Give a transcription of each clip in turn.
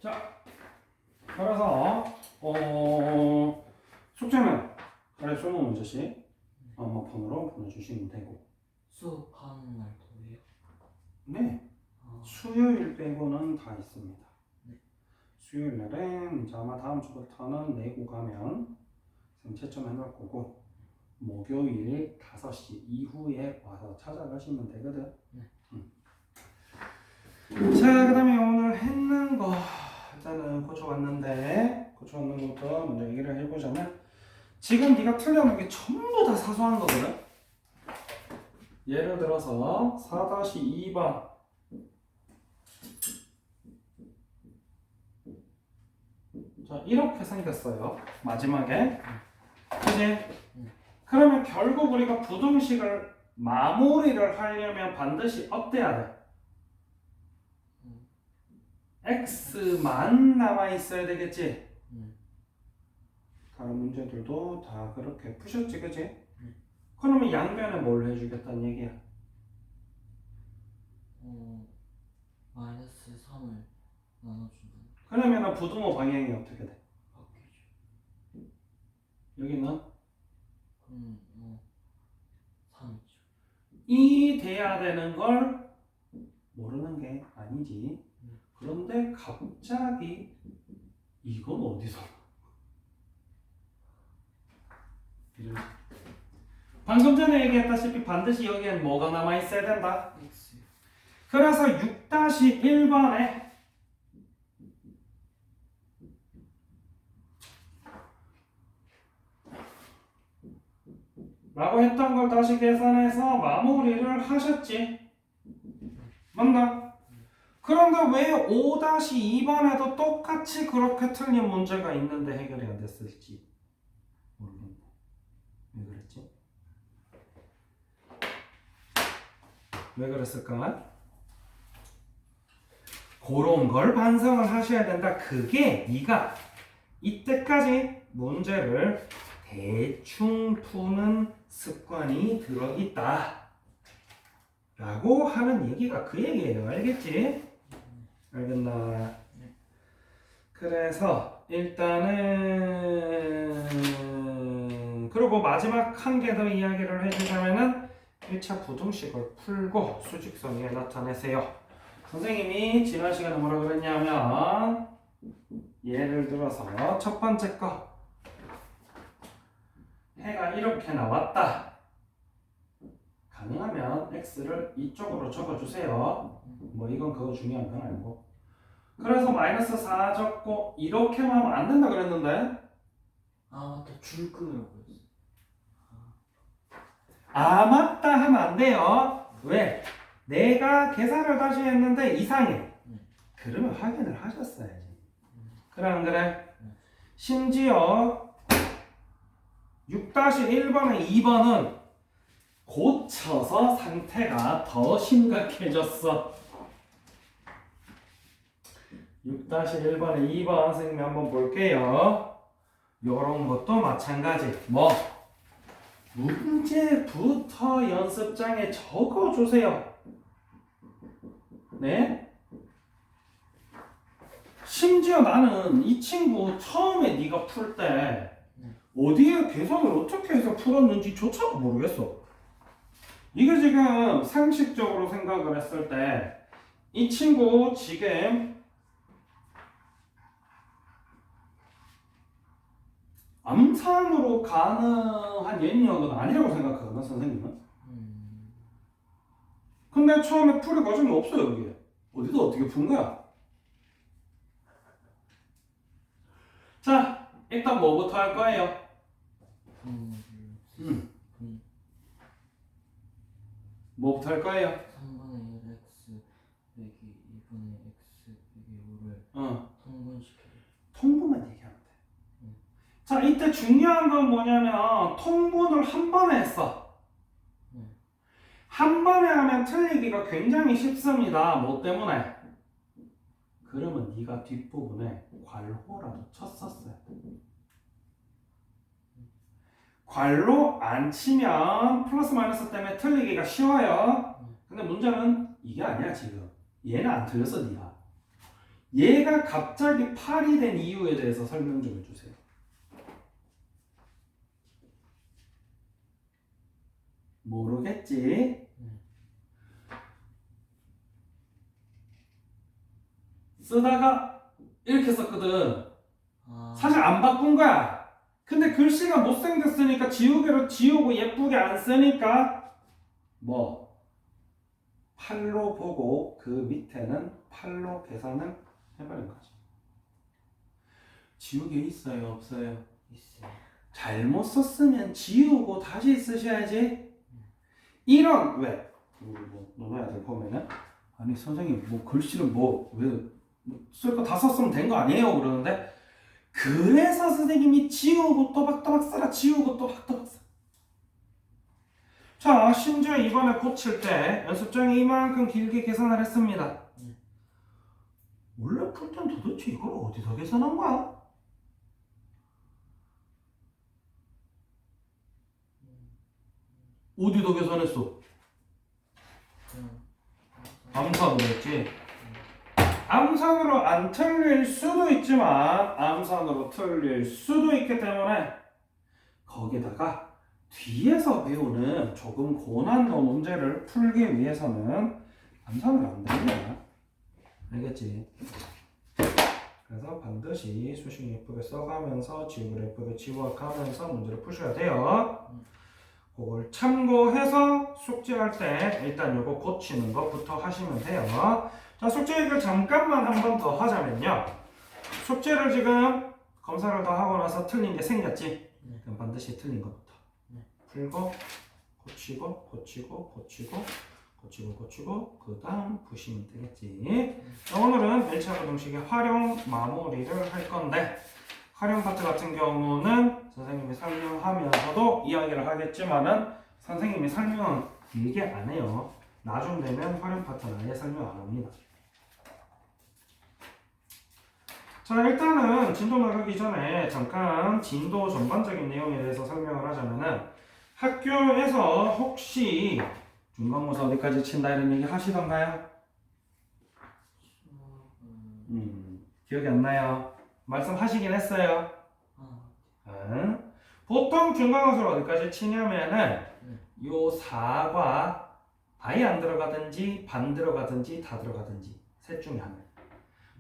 자, 그래서 숙제는 가래 solve 문제씩 폰으로 보내주시면 되고. 수업하는 날도 해요? 네, 아, 수요일 빼고는 다 있습니다. 네. 수요일 날은 이제 아마 다음 주부터는 내고 가면 쌤 채점 해놓을 거고, 목요일 5시 이후에 와서 찾아가시면 되거든. 네. 자, 그 다음에 오늘 했는 거 일단은 고쳐왔는 것부터 먼저 얘기를 해보자면, 지금 네가 틀려놓은 게 전부 다 사소한 거거든. 예를 들어서 4-2번 자, 이렇게 생겼어요. 마지막에. 그치? 그러면 결국 우리가 부등식을 마무리를 하려면 반드시 어때야 돼? x만 남아있어야 되겠지? 다른 문제들도 다 그렇게 푸셨지, 그치? 그러면 양변에 뭘 해주겠다는 얘기야? 마이너스 3을 나눠준다. 그러면 부등호 방향이 어떻게 돼? 바뀌죠. 여기는 그럼 3이죠. 이 돼야 되는 걸 모르는 게 아니지. 그런데 갑자기 이건 어디서? 이러지. 방금 전에 얘기했다시피 반드시 여기엔 뭐가 남아있어야 된다? X. 그래서 6-1번에 라고 했던 걸 다시 계산해서 마무리를 하셨지. 맞나? 그런데 왜 5-2번에도 똑같이 그렇게 틀린 문제가 있는데 해결이 안 됐을지 모르겠네. 왜 그랬지? 왜 그랬을까? 그런 걸 반성을 하셔야 된다. 그게 네가 이때까지 문제를 대충 푸는 습관이 들어있다 라고 하는 얘기가 그 얘기예요. 알겠지? 알겠나? 그래서 일단은 그리고 마지막 한 개 더 이야기를 해주자면은 1차 부등식을 풀고 수직선에 나타내세요. 선생님이 지난 시간에 뭐라 그랬냐면, 예를 들어서 첫 번째 거 해가 이렇게 나왔다. 가능하면 x를 이쪽으로 적어주세요. 뭐 이건 그거 중요한 건 아니고. 그래서 마이너스 4 적고 이렇게만 하면 안 된다 그랬는데, 아 맞다, 줄 끄라고 했어. 아 맞다 하면 안 돼요. 왜? 내가 계산을 다시 했는데 이상해. 그러면 확인을 하셨어야지. 그래 안 그래? 심지어 6-1번에 2번은 고쳐서 상태가 더 심각해졌어. 6-1번에 2번 선생님이 한번 볼게요. 요런 것도 마찬가지. 뭐? 문제부터 연습장에 적어주세요. 네? 심지어 나는 이 친구 처음에 네가 풀 때 어디에 계산을 어떻게 해서 풀었는지조차도 모르겠어. 이게 지금 상식적으로 생각을 했을 때 이 친구 지금 암산으로 가능한 영역은 아니라고 생각하거든, 선생님은. 근데 처음에 풀이 과정이 없어요, 여기. 어디서 어떻게 푼 거야? 자, 일단 뭐부터 할 거예요? 뭐부터 할 거예요? 3분의 1 x 빼기 2분의 x 빼기 5를 통분시켜요. 통분만 얘기하면 돼. 자, 이때 중요한 건 뭐냐면 통분을 한 번에 했어. 한 번에 하면 틀리기가 굉장히 쉽습니다. 뭐 때문에? 그러면 네가 뒷부분에 괄호라도 쳤었어야 돼. 괄호 안 치면 플러스 마이너스 때문에 틀리기가 쉬워요. 근데 문제는 이게 아니야. 지금 얘는 안 틀렸어. 네가 얘가 갑자기 8이 된 이유에 대해서 설명 좀 해주세요. 모르겠지? 쓰다가 이렇게 썼거든. 사실 안 바꾼 거야. 근데 글씨가 못생겼으니까 지우개로 지우고 예쁘게 안 쓰니까 뭐 8로 보고 그 밑에는 8로 계산을 해버린 거죠. 지우개 있어요? 없어요? 있어요. 잘못 썼으면 지우고 다시 쓰셔야지. 이런 왜? 뭐 너네 아들 보면은 아니 선생님 뭐 글씨를 뭐 왜 쓸 거 다 썼으면 된 거 아니에요? 그러는데 그래서 선생님이 지우고 또박또박 써라 지우고 또박또박 써. 자 심지어 이번에 고칠 때 연습장에 이만큼 길게 계산을 했습니다. 원래 풀 땐 도대체 이걸 어디서 계산한 거야? 어디서 계산했어? 암산으로 했지. 암산으로 안 틀릴 수도 있지만 암산으로 틀릴 수도 있기 때문에 거기다가 뒤에서 배우는 조금 고난도 문제를 풀기 위해서는 암산을 안 됩니다. 알겠지? 그래서 반드시 수식 예쁘게 써가면서 지우개를 예쁘게 지워가면서 문제를 푸셔야 돼요. 그걸 참고해서 숙제할 때 일단 요거 고치는 것부터 하시면 돼요. 자, 숙제 얘기를 잠깐만 한 번 더 하자면요. 숙제를 지금 검사를 더 하고 나서 틀린 게 생겼지? 그럼 반드시 틀린 것부터 풀고 고치고 고치고 고치고 고치고 고치고 그 다음 푸시면 되겠지. 자, 오늘은 1차 부등식의 활용 마무리를 할 건데 활용 파트 같은 경우는 선생님이 설명하면서도 이야기를 하겠지만은 선생님이 설명은 길게 안 해요. 나중 되면 활용 파트는 아예 설명 안 합니다. 자, 일단은 진도 나가기 전에 잠깐 진도 전반적인 내용에 대해서 설명을 하자면은 학교에서 혹시 중간고사 어디까지 친다 이런 얘기 하시던가요? 기억이 안 나요? 말씀하시긴 했어요. 보통 중간고사를 어디까지 치냐면은 요 4과 아예 안 들어가든지 반 들어가든지 다 들어가든지 셋 중에 하나.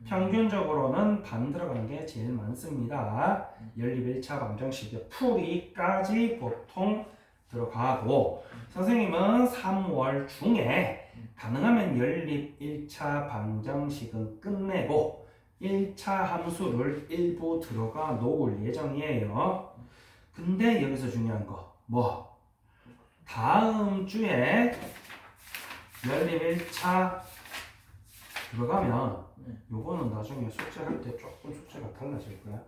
평균적으로는 반 들어가는 게 제일 많습니다. 연립 1차 방정식의 풀이까지 보통 들어가고 선생님은 3월 중에 가능하면 연립 1차 방정식은 끝내고 1차 함수를 일부 들어가 놓을 예정이에요. 근데 여기서 중요한 거 뭐? 다음 주에 연립 1차 들어가면 요거는 나중에 숙제할 때 조금 숙제가 달라질 거야.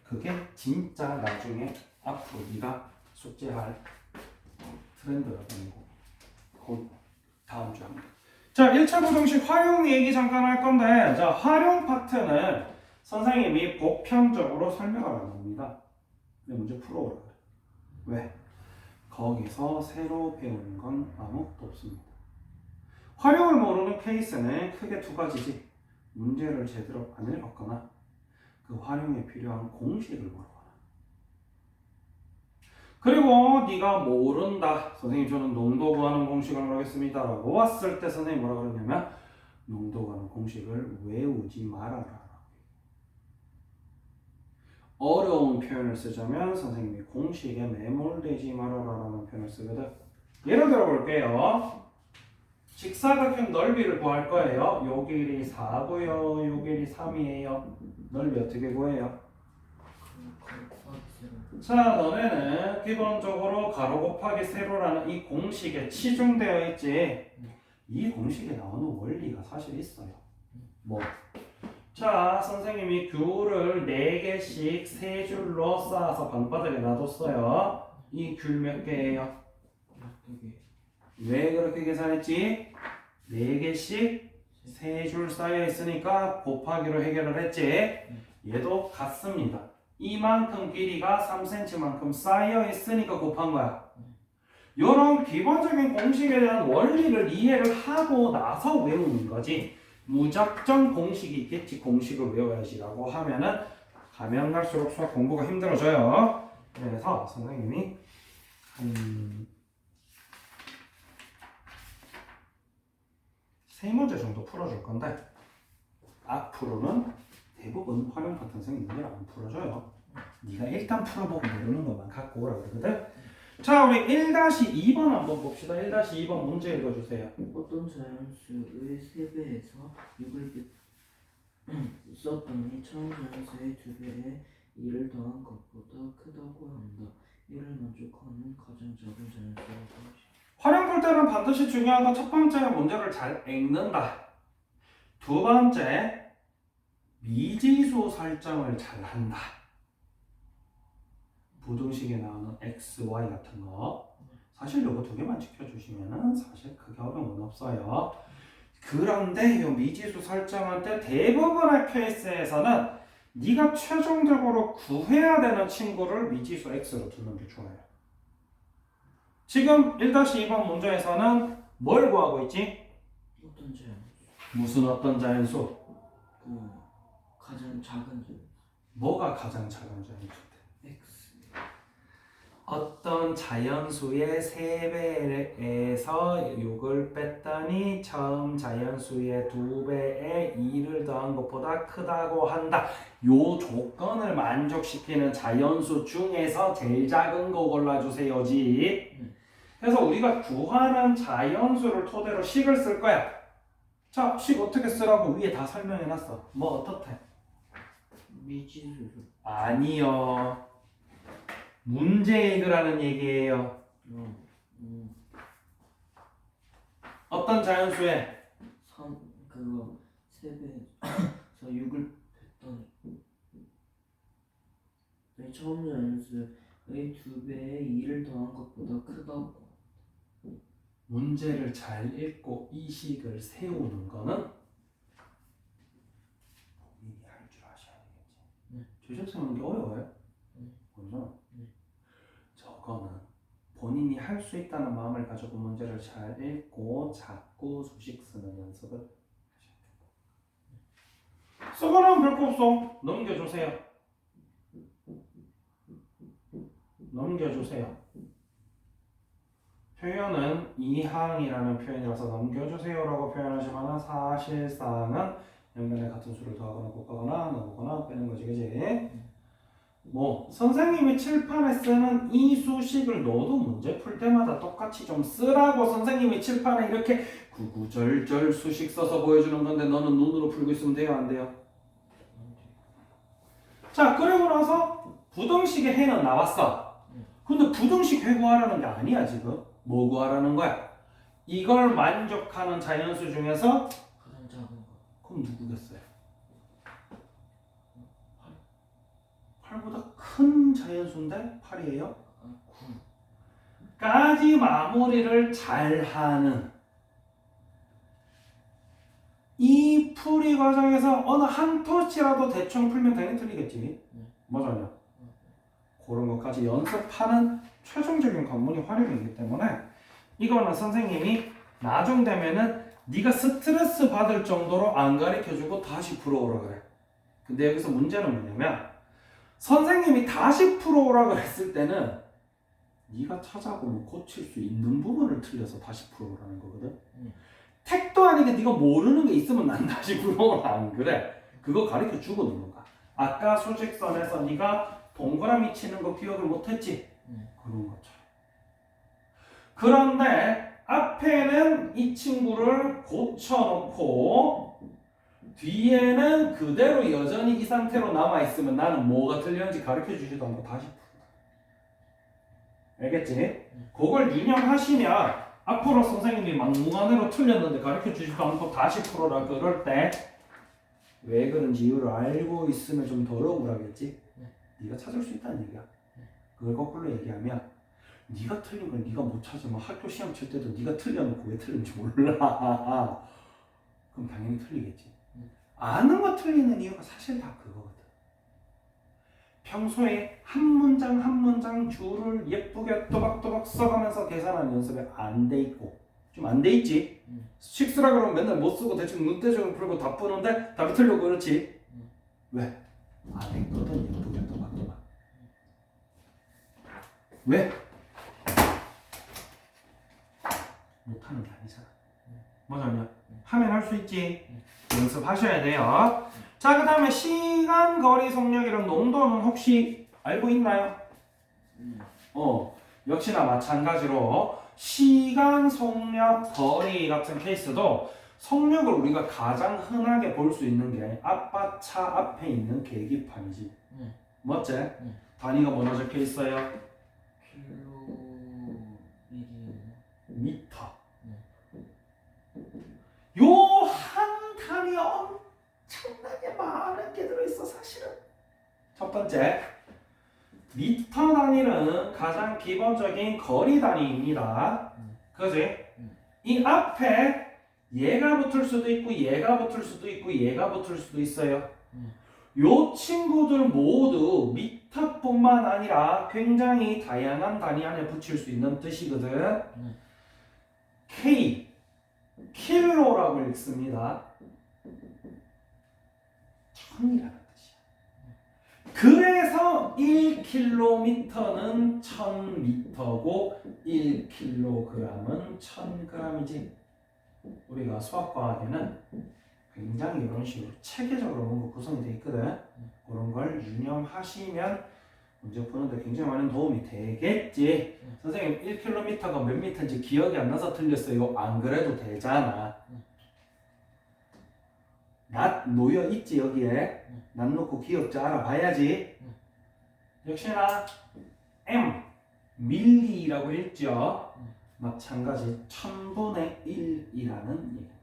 그게 진짜 나중에 앞으로 네가 숙제할 트렌드라고 하는 거. 곧 다음 주에 합니다. 자, 1차 부등식 활용 얘기 잠깐 할 건데, 자, 활용 파트는 선생님이 보편적으로 설명을 안 합니다. 근데 문제 풀어오라 그래. 왜? 거기서 새로 배우는 건 아무것도 없습니다. 활용을 모르는 케이스는 크게 두 가지지. 문제를 제대로 안 읽었거나 그 활용에 필요한 공식을 모르거나. 그리고 네가 모른다. 선생님 저는 농도 구하는 공식을 모르겠습니다 라고 왔을 때 선생님이 뭐라 그러냐면 농도 구하는 공식을 외우지 말아라. 어려운 표현을 쓰자면 선생님이 공식에 매몰되지 말아라라는 표현을 쓰거든. 예를 들어 볼게요. 직사각형 넓이를 구할 거예요. 요 길이 4고요. 요 길이 3이에요. 넓이 어떻게 구해요? 자, 너네는 기본적으로 가로 곱하기 세로라는 이 공식에 치중되어 있지. 이 공식에 나오는 원리가 사실 있어요. 뭐? 자, 선생님이 귤을 4개씩 3줄로 쌓아서 방바닥에 놔뒀어요. 이 귤 몇 개예요? 12개. 왜 그렇게 계산했지? 4개씩 3줄 쌓여 있으니까 곱하기로 해결을 했지. 얘도 같습니다. 이만큼 길이가 3cm만큼 쌓여 있으니까 곱한 거야. 이런 기본적인 공식에 대한 원리를 이해를 하고 나서 외우는 거지. 무작정 공식이 있겠지. 공식을 외워야지라고 하면은 가면 갈수록 수학 공부가 힘들어져요. 그래서 선생님이 세 문제 정도 풀어줄 건데 앞으로는 대부분 활용 같은 선생님 문제를 안 풀어줘요. 네가 일단 풀어보고 모르는 것만 갖고 오라 그러거든. 자, 우리 1-2번 한번 봅시다. 1-2번 문제 읽어주세요. 어떤 자연수의 3배에서 6을 썼더니 처음 자연수의 2배에 2를 더한 것보다 크다고 한다. 이를 만족하는 가장 작은 자연수가 무엇이야? 활용 풀 때는 반드시 중요한 건 첫 번째 문제를 잘 읽는다. 두 번째, 미지수 설정을 잘 한다. 부등식에 나오는 x, y 같은 거 사실 요거 두 개만 지켜주시면은 사실 크게 어려움은 없어요. 그런데 이 미지수 설정할 때 대부분의 케이스에서는 네가 최종적으로 구해야 되는 친구를 미지수 x로 두는 게 좋아요. 지금 1-2번 문제에서는 뭘 구하고 있지? 어떤 자연수? 무슨 어떤 자연수? 그 가장 작은 자연수. 뭐가 가장 작은 자연수인데? x. 어떤 자연수의 3배에서 6을 뺐더니 처음 자연수의 2배에 2를 더한 것보다 크다고 한다. 요 조건을 만족시키는 자연수 중에서 제일 작은 거 골라주세요지. 그래서 우리가 구하는 자연수를 토대로 식을 쓸 거야. 자, 식 어떻게 쓰라고 위에 다 설명해놨어. 뭐 어떻대? 미지수. 아니요. 문제 읽으라는 얘기예요. 어떤 자연수에 3 그거 3배에서 6을 뺐더니 처음 자연수의 2배에 2를 더한 것보다 크다고. 문제를 잘 읽고 이 식을 세우는 거는 본인이 할 줄 아셔야 되겠지. 주식 세우는 게 어려워요? 그죠? 저거는 본인이 할 수 있다는 마음을 가지고 문제를 잘 읽고 자꾸 수식 쓰는 연습을 하셔야 됩니다. 쓰거나 별거 없어. 넘겨주세요. 넘겨주세요. 표현은 이항이라는 표현이라서 넘겨주세요라고 표현하지만 사실상은 양변에 같은 수를 더하거나 곱하거나 나누거나 빼는 거지, 그지? 뭐 선생님이 칠판에 쓰는 이 수식을 너도 문제 풀 때마다 똑같이 좀 쓰라고 선생님이 칠판에 이렇게 구구절절 수식 써서 보여주는 건데 너는 눈으로 풀고 있으면 돼요, 안 돼요? 자, 그리고 나서 부등식의 해는 나왔어. 근데 부등식 해 구하라는 게 아니야. 지금 뭐 구하라는 거야? 이걸 만족하는 자연수 중에서 가장 작은 거. 그럼 누구겠어요? 8보다 큰 자연수인데 8이에요? 9. 까지 마무리를 잘하는 이 풀이 과정에서 어느 한 토치라도 대충 풀면 당연히 틀리겠지. 맞아요. 그런 것까지 연습하는 최종적인 관문이 활용이기 때문에 이거는 선생님이 나중 되면은 네가 스트레스 받을 정도로 안 가르쳐주고 다시 풀어오라 그래. 근데 여기서 문제는 뭐냐면 선생님이 다시 풀어오라 그랬을 때는 네가 찾아보면 고칠 수 있는 부분을 틀려서 다시 풀어오라는 거거든. 택도 아니게 네가 모르는 게 있으면 난 다시 풀어오라 안 그래. 그거 가르쳐 주고 넣는 거야. 아까 수직선에서 네가 동그라미 치는 거 기억을 못했지? 그런 것처럼. 그런데 앞에는 이 친구를 고쳐놓고 뒤에는 그대로 여전히 이 상태로 남아있으면 나는 뭐가 틀렸는지 가르쳐주지도 않고 다시 푼다. 알겠지? 그걸 유념하시면 앞으로 선생님이 막무가내로 틀렸는데 가르쳐주지도 않고 다시 풀어라 그럴 때 왜 그런지 이유를 알고 있으면 좀 덜 억울하겠지? 네가 찾을 수 있다는 얘기야. 그걸 거꾸로 얘기하면 네가 틀린 걸 네가 못 찾으면 학교 시험 칠 때도 네가 틀려놓고 왜 틀린지 몰라. 그럼 당연히 틀리겠지. 아는 거 틀리는 이유가 사실 다 그거거든. 평소에 한 문장 한 문장 줄을 예쁘게 또박또박 써가면서 계산하는 연습이 안 돼 있고 좀 안 돼 있지? 식스라 그러면 맨날 못 쓰고 대충 눈대중을 풀고 답 푸는데 답이 틀려 그렇지? 왜? 안 했거든 예쁘게 또 바꿔봐. 왜? 못하는 게 아니잖아. 뭐냐면 하면 할 수 있지. 연습하셔야 돼요. 자, 그 다음에 시간, 거리, 속력 이런 농도는 혹시 알고 있나요? 역시나 마찬가지로 시간, 속력, 거리 같은 케이스도 속력을 우리가 가장 흔하게 볼 수 있는 게 아빠 차 앞에 있는 계기판이지. 맞지? 단위가 뭐로 적혀 있어요? 미터. 요 한 단위 엄청나게 많은 게 들어있어 사실은. 첫 번째, 미터 단위는 가장 기본적인 거리 단위입니다. 그지? 이 앞에 얘가 붙을 수도 있고 얘가 붙을 수도 있고 얘가 붙을 수도 있어요. 요 친구들 모두 미터뿐만 아니라 굉장히 다양한 단위 안에 붙일 수 있는 뜻이거든. K, 킬로라고 읽습니다. 천이라는 뜻이야. 그래서 1km는 1000m고 1kg은 1000g이지. 우리가 수학과학에는 굉장히 이런 식으로 체계적으로 뭔가 구성이 되어 있거든. 그런 걸 유념하시면 문제 푸는데 굉장히 많은 도움이 되겠지. 선생님 1km가 몇 미터인지 기억이 안 나서 틀렸어요. 안 그래도 되잖아. 낫 놓여 있지 여기에. 낫 놓고 기억자 알아봐야지. 역시나 M 밀리라고 읽죠. 마찬가지 1000분의 1이라는 얘기입니다.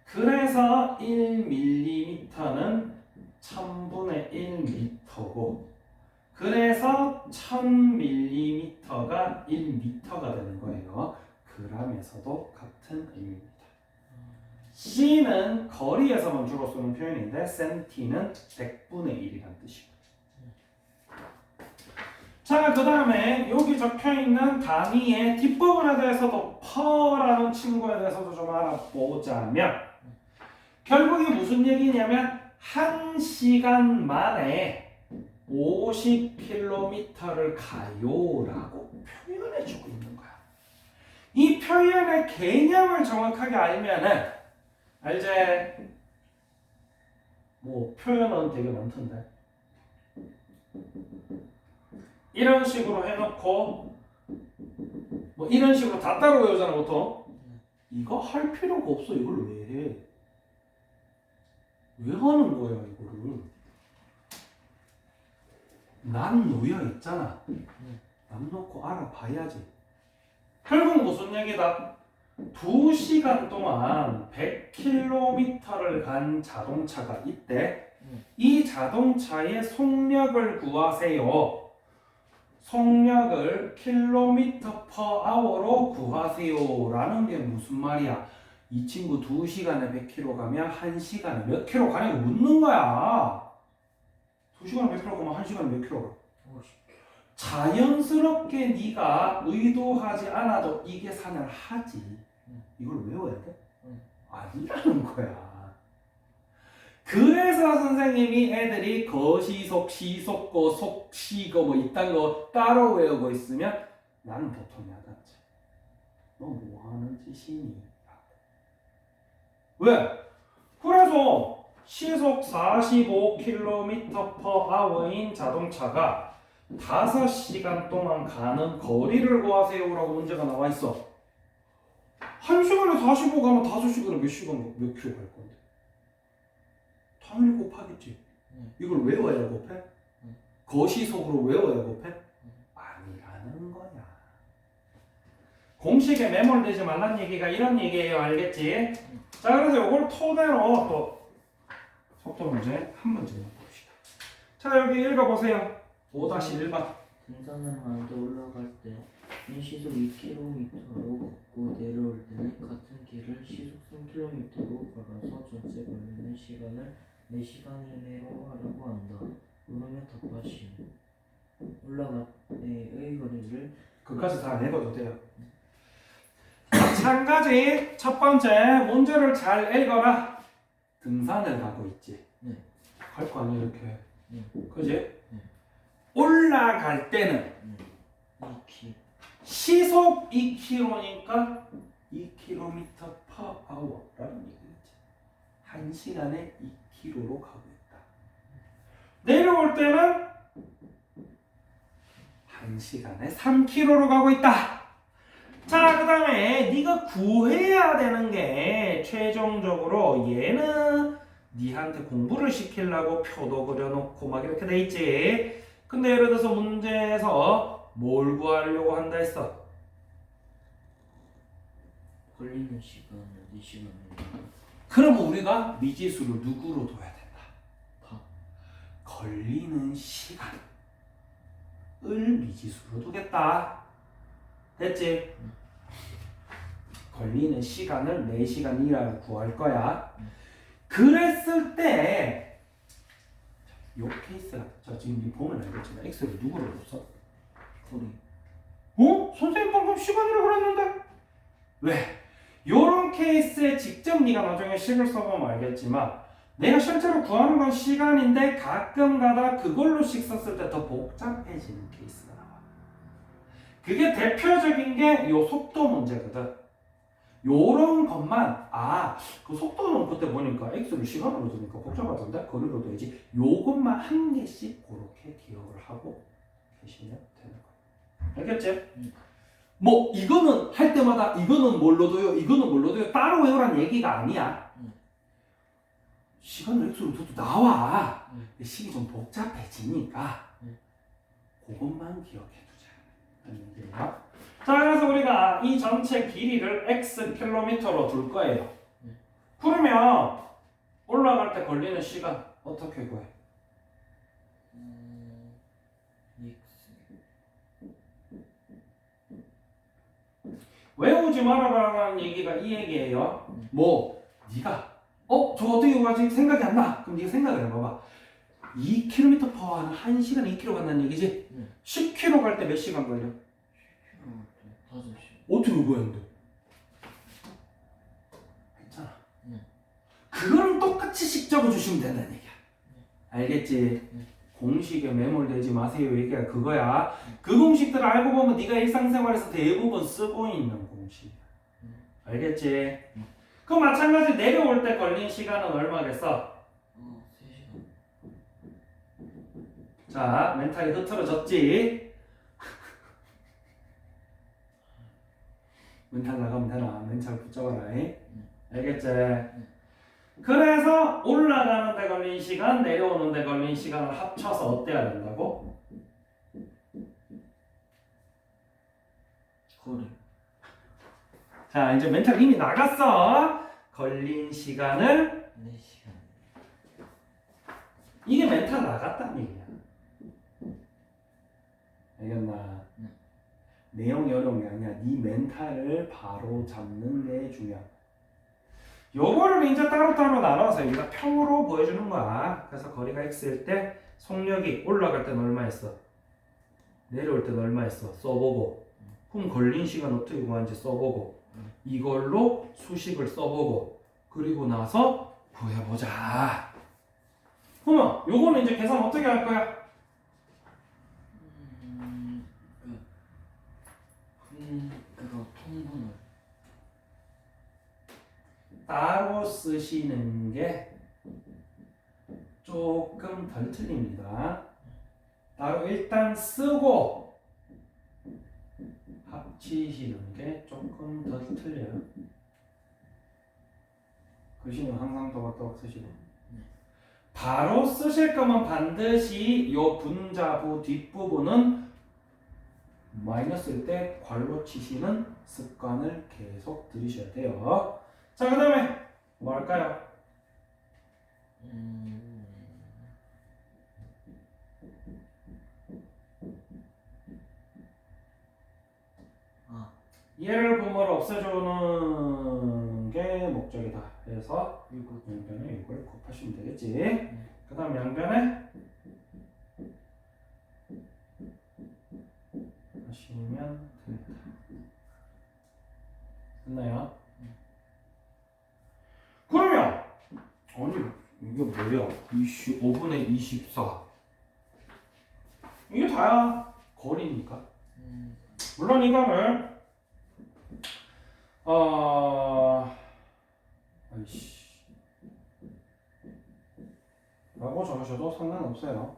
그래서 1mm는 1000분의 1m고 그래서 1000mm가 1m가 되는 거예요. g에서도 같은 의미입니다. C는 거리에서만 주로 쓰는 표현인데 cm는 100분의 1이라는 뜻이고. 자, 그 다음에 여기 적혀있는 단위의 뒷부분에 대해서도 퍼라는 친구에 대해서도 좀 알아보자면 결국에 무슨 얘기냐면 1시간 만에 50km를 가요라고 표현해주고 있는 거야. 이 표현의 개념을 정확하게 알면은 알지? 뭐 표현은 되게 많던데 이런 식으로 해놓고 뭐 이런 식으로 다 따로 외우잖아 보통. 이거 할 필요가 없어. 이걸 왜 해? 왜 하는 거야 이거를? 난 놓여 있잖아. 남 놓고 알아봐야지. 결국 무슨 얘기다? 2시간 동안 100km를 간 자동차가 있대. 이 자동차의 속력을 구하세요. 속력을 km/h로 구하세요 라는 게 무슨 말이야? 이 친구 2시간에 100km 가면 1시간에 몇 킬로 가냐고 묻는 거야. 2시간에 100km 가면 1시간에 몇 킬로 가? 자연스럽게 네가 의도하지 않아도 이 계산을 하지. 이걸 외워야 돼? 아니라는 거야. 그래서 선생님이 애들이 거시속, 시속고, 속시고 뭐 이딴 거 따로 외우고 있으면 나는 보통 야단치. 너 뭐 하는 짓이니? 왜? 그래서 시속 45km/h인 자동차가 5시간 동안 가는 거리를 구하세요라고 문제가 나와 있어. 1시간에 45 가면 5시간에 몇 시간 몇 킬로 갈 건데? 당연히 곱하겠지. 이걸 외워야 곱해? 거시속으로 외워야 곱해? 아니라는 거야. 공식에 매몰되지 말란 얘기가 이런 얘기예요. 알겠지? 자, 그래서 이걸 토대로 또 속도 문제 한 문제만 봅시다. 자, 여기 읽어보세요. 5-1번. 등산을 하는데 올라갈 때 시속 2km로 걷고 내려올 때는 같은 길을 시속 3km로 걸어서 전체 걸리는 시간을 4시간 이내로 하려고 한다. 그러면 답하시. 올라갈 때의 거리를 그까지 다 내봐도 돼요. 마찬가지 첫 번째 문제를 잘 읽어라. 등산을 가고 있지. 네. 갈 거 아니야 이렇게. 네. 그지? 네. 올라갈 때는 2km. 시속 2km니까 2km per hour라는 얘기겠지. 1시간에 2km로 가고 있다. 내려올 때는 1시간에 3km로 가고 있다. 자, 그 다음에 네가 구해야 되는 게 최종적으로 얘는 니한테 공부를 시키려고 표도 그려놓고 막 이렇게 돼 있지. 근데 예를 들어서 문제에서 뭘 구하려고 한다 했어? 걸리는 시간을 4시간을. 그럼 우리가 미지수를 누구로 둬야 된다? 다. 걸리는 시간을 미지수로 두겠다. 됐지? 걸리는 시간을 4시간이라고 구할 거야. 그랬을 때 요 케이스가 자 지금 보면 알겠지만 x를 누구로 뒀어? 거리. 어? 선생님 방금 시간이라고 그랬는데? 왜? 요런 케이스에 직접 네가 나중에 식을 써보면 알겠지만 내가 실제로 구하는 건 시간인데 가끔 가다 그걸로 식 썼을 때 더 복잡해지는 케이스가 나와. 그게 대표적인 게 요 속도 문제거든. 요런 것만 그 속도는 그때 보니까 x를 시간으로 두니까 복잡하던데 거리로 둬야지. 요것만 한 개씩 그렇게 기억을 하고 계시면 되는 거예요. 알겠지? 뭐 이거는 할 때마다 이거는 뭘로 둬요? 이거는 뭘로 둬요? 따로 외우란 얘기가 아니야. 시간을 x로 둬도 나와. 식이 좀 복잡해지니까 그것만 기억해 두자. 자, 그래서 우리가 이 전체 길이를 x 킬로미터로 둘 거예요. 그러면 올라갈 때 걸리는 시간 어떻게 구해? 외우지 말아라라는 얘기가 이 얘기예요. 뭐 네가 저거 어떻게 구하지? 생각이 안 나. 그럼 네가 생각을 해봐봐. 2km 퍼는 1시간에 2km 간다는 얘기지? 10km 갈 때 몇 시간 걸려? 5시. 어떻게 구했는데? 괜찮아. 그거는 똑같이 식 적어주시면 된다는 얘기야. 알겠지? 공식에 매몰되지 마세요. 얘기가 그거야. 그 공식들을 알고 보면 네가 일상생활에서 대부분 쓰고 있는 공식이야. 알겠지? 그 마찬가지 내려올 때 걸린 시간은 얼마겠어? 3시간. 자, 멘탈이 흐트러졌지? 멘탈 나가면 되나? 멘탈 붙잡아라. 알겠지? 그래서 올라가는 데 걸린 시간, 내려오는 데 걸린 시간을 합쳐서 어때야 된다고? 거리. 자, 이제 멘탈 이미 나갔어. 걸린 시간을 4시간. 이게 멘탈 나갔다는 얘기야. 알겠나? 내용이 어려운 게 아니야. 네 멘탈을 바로 잡는 게 중요해. 요거를 이제 따로따로 나눠서 여기다 평으로 보여주는 거야. 그래서 거리가 x일 때 속력이 올라갈 때는 얼마였어? 내려올 때는 얼마였어? 써보고. 그럼 걸린 시간 어떻게 구하는지 써보고. 이걸로 수식을 써보고. 그리고 나서 구해보자. 그러면 요거는 이제 계산 어떻게 할 거야? 그거 통분을. 따로 쓰시는 게 조금 덜 틀립니다. 따로 일단 쓰고 합치시는 게 조금 더 틀려요. 글씨는 항상 또박또박 쓰시고. 바로 쓰실 거면 반드시 요 분자부 뒷부분은 마이너스일 때 괄호 치시는 습관을 계속 들이셔야 돼요. 자, 그 다음에 뭐 할까요? 얘를 분모로 없애주는 게 목적이다. 그래서 양변에 이걸 곱하시면 되겠지. 그 다음 양변에 하시면 됩니다. 됐나요? 그러면 아니 이게 뭐야? 5분의 24 이게 다야 거리니까. 물론 이거를 아이씨 라고 적으셔도 상관없어요.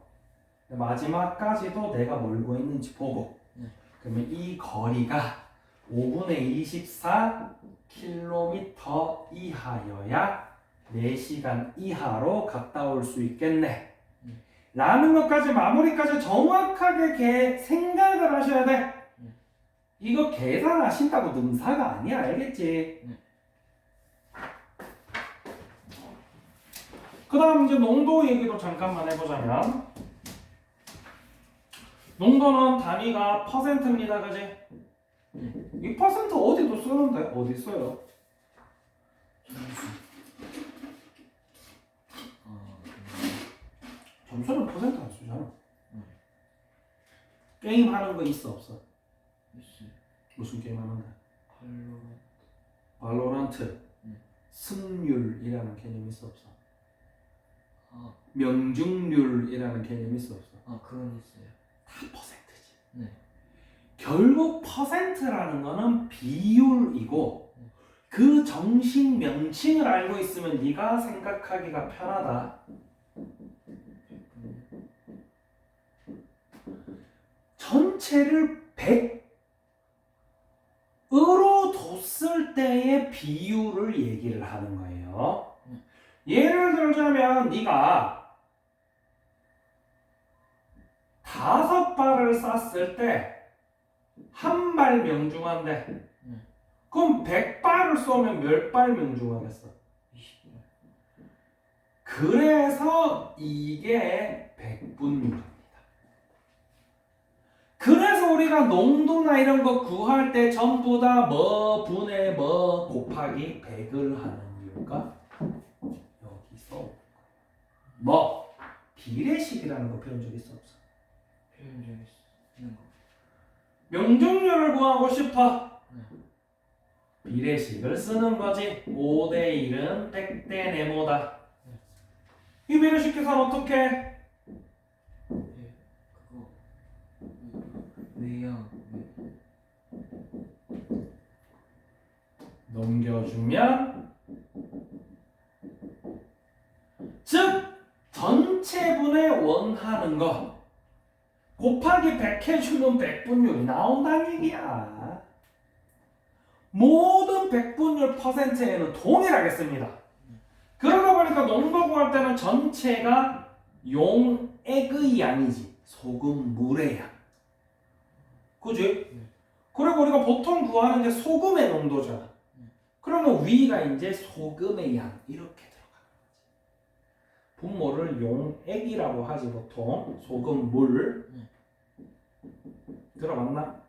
마지막까지도 내가 멀고 있는지 보고 그러면 이 거리가 5분의 24 킬로미터 이하여야 4시간 이하로 갔다 올 수 있겠네 라는 것까지 마무리까지 정확하게 생각을 하셔야 돼. 이거 계산하신다고 능사가 아니야. 알겠지? 그 다음 이제 농도 얘기도 잠깐만 해보자면 농도는 단위가 퍼센트입니다. 그지? 이 퍼센트 어디도 쓰는데? 어디 써요? 점수는 퍼센트 안 쓰잖아. 게임 하는 거 있어 없어? 무슨 게임 하는데? 발로란트. 승률이라는 개념이 있어 없어? 명중률이라는 개념이 있어 없어? 그건 있어요. 다 퍼센트지. 네. 결국 퍼센트라는 거는 비율이고 그 정식 명칭을 알고 있으면 네가 생각하기가 편하다. 전체를 100으로 뒀을 때의 비율을 얘기를 하는 거예요. 예를 들자면 네가 5발을 쐈을 때 한 발 명중한데 그럼 100발을 쏘면 몇 발 명중하겠어? 20발. 그래서 이게 백분율입니다. 그래서 우리가 농도나 이런 거 구할 때 전부 다 뭐 분의 뭐 곱하기 100을 하는 이유가 여기서 뭐 비례식이라는 거 배운 적 있어 없어? 표현 적 있는 거. 명중률을 구하고 싶어. 비례식을 쓰는 거지. 5대 1은 100대 네모다. 이 비례식 계산 어떻게 해? 그거 왜야? 넘겨주면 즉 전체분의 원하는 거 곱하기 100 해주면 백분율이 나온다는 얘기야. 모든 백분율 퍼센트에는 동일하겠습니다. 그러다 보니까 농도 구할 때는 전체가 용액의 양이지 소금물의 양. 그지? 그리고 우리가 보통 구하는 게 소금의 농도잖아. 그러면 위가 이제 소금의 양 이렇게 들어가는 거지. 분모를 용액이라고 하지 보통 소금물. 들어봤나?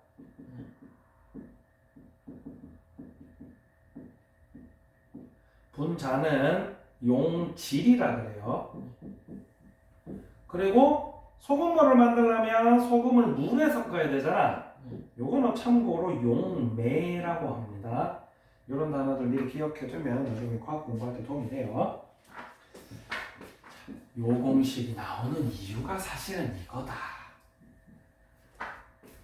분자는 용질이라 그래요. 그리고 소금물을 만들려면 소금을 물에 섞어야 되잖아. 요거는 참고로 용매라고 합니다. 이런 단어들 미리 기억해두면 나중에 과학 공부할 때 도움이 돼요. 요 공식이 나오는 이유가 사실은 이거다.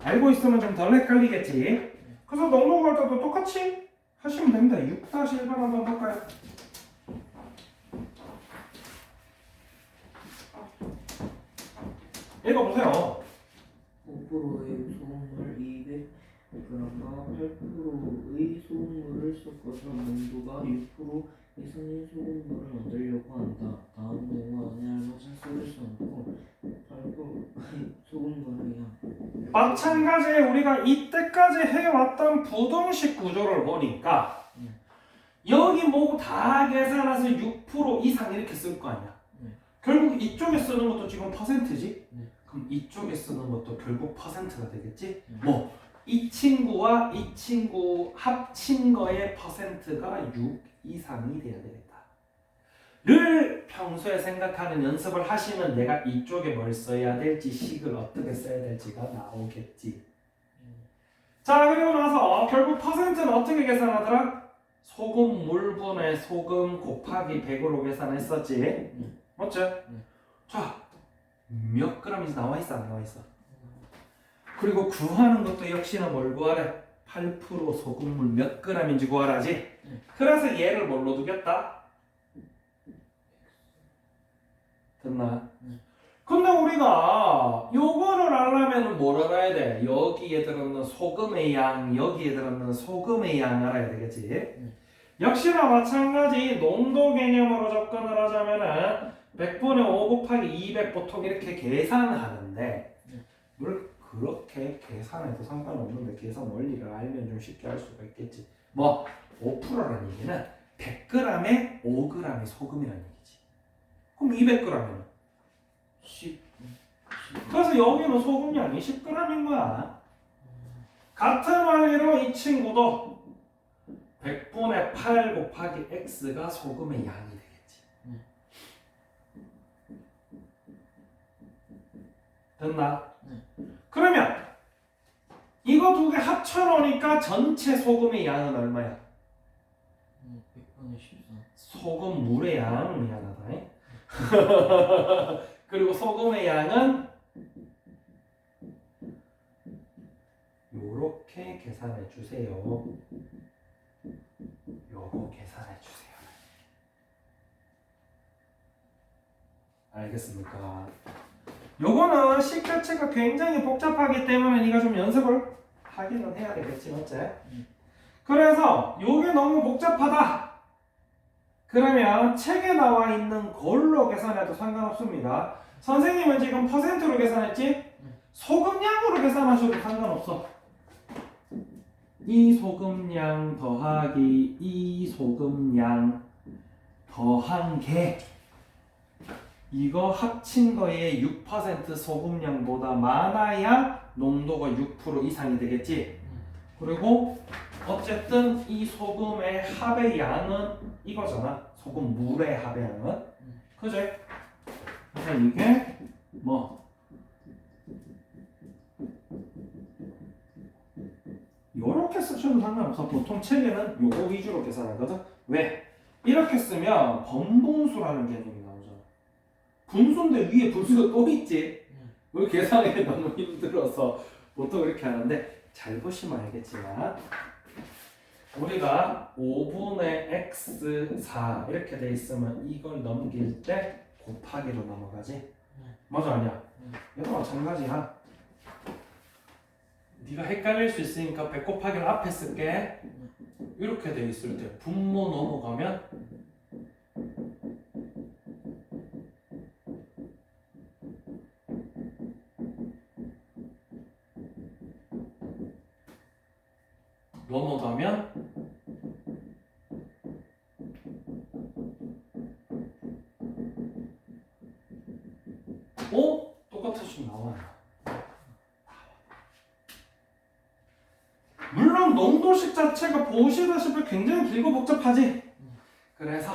알고 있으면 좀 덜 헷갈리겠지. 그래서 농도 구할 때도 똑같이 하시면 됩니다. 6-1번 한번 볼까요? 읽어보세요. 5%의 소금물 200g과 8%의 소금물을 섞어서 농도가 6% 이상의 소금물을 만들려고 한다. 다음 네모 안에 알맞은 썰을 써놓고 8%의 소금물의 양. 마찬가지 우리가 이때까지 해왔던 부등식 구조를 보니까 여기 뭐 다 계산해서 6% 이상 이렇게 쓸 거 아니야. 결국 이쪽에 쓰는 것도 지금 퍼센트지. 그럼 이쪽에 쓰는 것도 결국 퍼센트가 되겠지. 뭐 이 친구와 이 친구 합친 거의 퍼센트가 6 이상이 돼야 되겠다. 를 평소에 생각하는 연습을 하시면 내가 이쪽에 뭘 써야 될지 식을 어떻게 써야 될지가 나오겠지. 자, 그리고 나서 결국 퍼센트는 어떻게 계산하더라? 소금 물분의 소금 곱하기 100으로 계산했었지. 맞지? 자, 몇 g인지 나와 있어, 안 나와 있어? 그리고 구하는 것도 역시나 뭘 구하래? 8% 소금물 몇 g인지 구하라지. 그래서 얘를 뭘로 두겠다? 됐나? 근데 우리가 요거를 알려면 뭘 알아야 돼? 여기에 들어있는 소금의 양, 여기에 들어있는 소금의 양 알아야 되겠지? 역시나 마찬가지 농도 개념으로 접근을 하자면은 100분의 5 곱하기 200 보통 이렇게 계산하는데 뭘 그렇게 계산해도 상관없는데 계산 원리를 알면 좀 쉽게 할 수가 있겠지. 뭐 5%라는 얘기는 100g에 5g이 소금이라는 얘기지. 그럼 200g이면 10. 그래서 여기는 소금량이 10g인 거야. 같은 원리로 이 친구도 100분의 8 곱하기 x가 소금의 양이 되겠지. 됐나? 그러면 이거 두 개 합쳐놓으니까 전체 소금의 양은 얼마야? 100분의 14. 소금 물의 양 미안하다. 그리고 소금의 양은 요렇게 계산해 주세요. 요거 계산해 주세요. 알겠습니까? 요거는 식 자체가 굉장히 복잡하기 때문에 네가 좀 연습을 하기는 해야 되겠지, 맞지? 그래서 요게 너무 복잡하다. 그러면 책에 나와 있는 걸로 계산해도 상관없습니다. 선생님은 지금 퍼센트로 계산했지? 소금량으로 계산하셔도 상관없어. 이 소금량 더하기 이 소금량 더한 게 이거 합친 거에 6% 소금량보다 많아야 농도가 6% 이상이 되겠지. 그리고 어쨌든 이 소금의 합의 양은 이거잖아. 소금 물의 합의 양은. 그지? 그래서 이게 뭐 요렇게 쓰셔도 상관없어. 보통 책에는 요거 위주로 계산하거든. 왜? 이렇게 쓰면 번분수라는 개념이 나오잖아. 분수인데 위에 분수가 또 있지. 왜 계산하기 너무 힘들어서 보통 이렇게 하는데 잘 보시면 알겠지만 우리가 5분의 x4 이렇게 돼 있으면 이걸 넘길 때 곱하기로 넘어가지. 맞아 아니야? 얘도 마찬가지야. 네가 헷갈릴 수 있으니까 100 곱하기를 앞에 쓸게. 이렇게 돼 있을 때 분모 넘어가면 똑같아지면 나와요. 물론 농도식 자체가 보시다시피 굉장히 길고 복잡하지. 그래서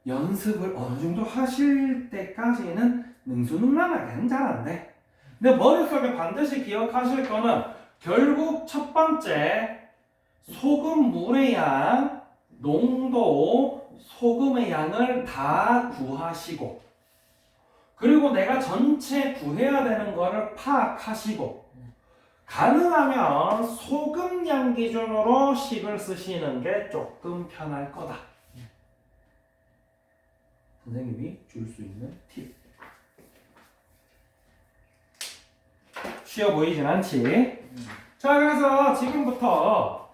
연습을 어느 정도 하실 때까지는 능수능란하게는 잘 안 돼. 근데 머릿속에 반드시 기억하실 거는 결국 첫 번째 소금 물의 양, 농도, 소금의 양을 다 구하시고 그리고 내가 전체 구해야 되는 거를 파악하시고 가능하면 소금량 기준으로 식을 쓰시는 게 조금 편할 거다. 선생님이 줄 수 있는 팁. 쉬워 보이진 않지? 자, 그래서 지금부터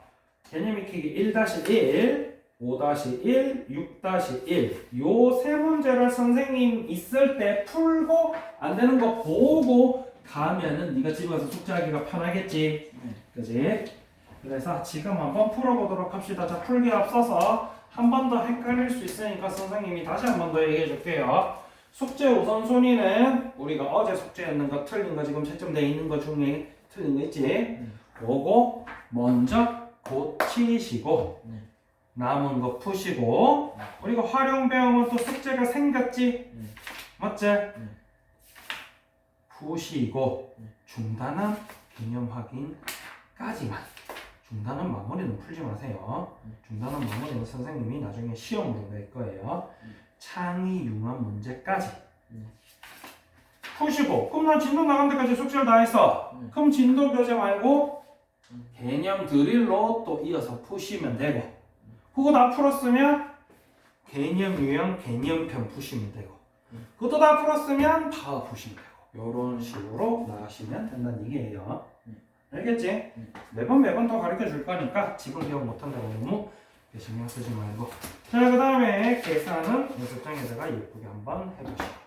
개념 익히기 1-1, 5-1, 6-1 요 세 문제를 선생님 있을 때 풀고 안 되는 거 보고 가면은 네가 집에 가서 숙제하기가 편하겠지. 그지? 그래서 지금 한번 풀어보도록 합시다. 자, 풀기에 앞서서 한 번 더 헷갈릴 수 있으니까 선생님이 다시 한 번 더 얘기해 줄게요. 숙제 우선순위는 우리가 어제 숙제였는 거 틀린 거 지금 채점되어 있는 거 중에 틀린 거 있지? 그거 먼저 고치시고 남은 거 푸시고 그리고 활용 배우면 또 숙제가 생겼지? 맞지? 푸시고 중단한 개념 확인까지만 중단은 마무리는 풀지 마세요. 중단은 마무리는 선생님이 나중에 시험으로 낼 거예요. 창의 융합 문제까지 푸시고, 그럼 난 진도 나간 데까지 숙제를 다 했어. 그럼 진도 교재 말고 개념 드릴로 또 이어서 푸시면 되고, 그거 다 풀었으면 개념 유형, 개념편 푸시면 되고, 그것도 다 풀었으면 다 푸시면 되고, 이런 식으로 나가시면 된다는 얘기예요. 알겠지? 매번 더 가르쳐 줄 거니까 지금 기억 못한다고 너무 신경 쓰지 말고. 자, 그 다음에 계산은 연습장에다가 예쁘게 한번 해보시고.